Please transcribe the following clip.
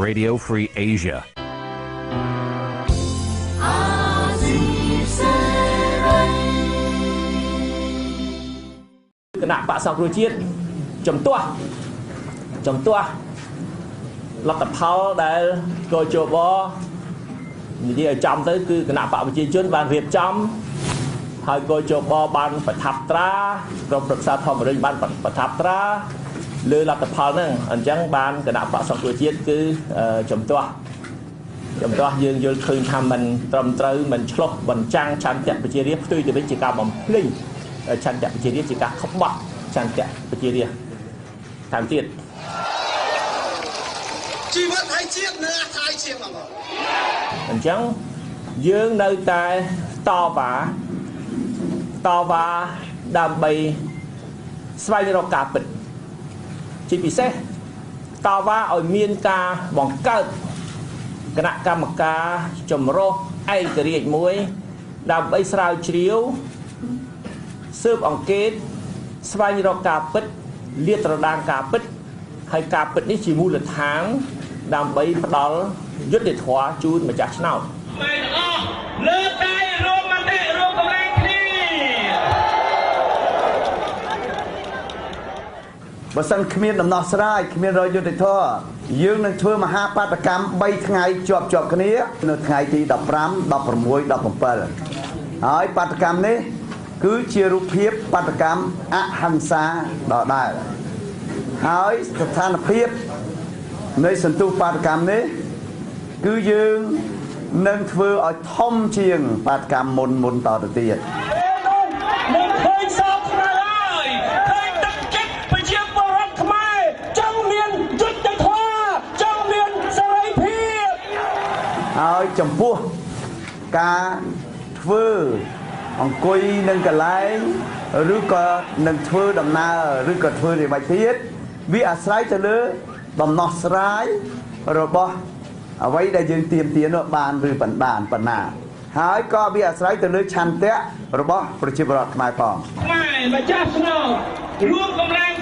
Radio Free Asia. គណៈបក្សសង្គ្រោះជាតិជំទាស់លទ្ធផលដែលកោជបនិយាយឲ្យចំទៅគឺគណៈបកប្រជាជនបានរៀបចំហើយកោជបបានប្រថាប់ត្រាក្រុមប្រឹក្សាធម្មរិញបានប្រថាប់ត្រាលើលទ្ធផលហ្នឹងអញ្ចឹងបានគណៈបក្សសង្គ្រោះជាតិគឺជំទាស់យើងយល់ឃើញថាมันត្រឹមត្រូវมันឆ្លោះបញ្ចាំងឆន្ទៈប្រជារាស្ត្រផ្ទុយទៅវិញជាការបំភ្លេងឆន្ទៈប្រជារាស្ត្រជាការខបត់ឆន្ទៈប្រជារាស្ត្រតាមទៀតជីវិតឲ្យជាតិនៅថៃជាងមកអញ្ចឹងយើងនៅតែតវ៉ាដើម្បីស្វែងរកការពិតជាពិសេសតវ៉ាឲ្យមានការបង្កើតគណៈកម្មការចម្រុះឯករាជ្យមួយដើម្បីស្រាវជ្រាវស៊ើបអង្កេតស្វែងរកការពិតលាតត្រដាងការពិតហើយការពិតនេះជាមូលដ្ឋានដើម្បីផ្ដល់យុត្តិធម៌ជូនម្ចាស់ឆ្នោតទាំងអស់លើកដៃរួមមតិរួមកម្លាំងគ្នាបើសិនគ្មានដំណោះស្រាយគ្មានរយុត្តិធម៌យើងនឹងធ្វើមហាបាតកម្ម3ថ្ងៃជាប់គ្នានៅថ្ងៃទី15 16 17ហើយបាតកម្មនេះគឺជារូបភាពបាតកម្មអហិង្សាដដែលហើយស្ថានភាពនៃសន្ទុះបាតកម្មនេះគឺយើងនឹងធ្វើឲ្យធំជាងបាតកម្មមុនតទៅទៀតនឹងឃើញសោកស្ដាយហើយឃើញទឹកចិត្តប្រជាពលរដ្ឋខ្មែរចង់មានយុត្តិធម៌ចង់មានសេរីភាពហើយចំពោះការធ្វើអង្គុយនឹងកន្លែងឬក៏នឹងធ្វើដំណើរឬក៏ធ្វើរៀបបាច់ទៀតវាអាស្រ័យទៅលើដំណោះស្រាយរបស់អ្វីដែលយើងទាមទារនោះបានឬមិនបានប៉ុណ្ណាហើយក៏វាអាស្រ័យទៅលើឆន្ទៈរបស់ប្រជាពលរដ្ឋខ្មែរផងខ្មែរម្ចាស់ឆ្នោតរួមកម្លាំង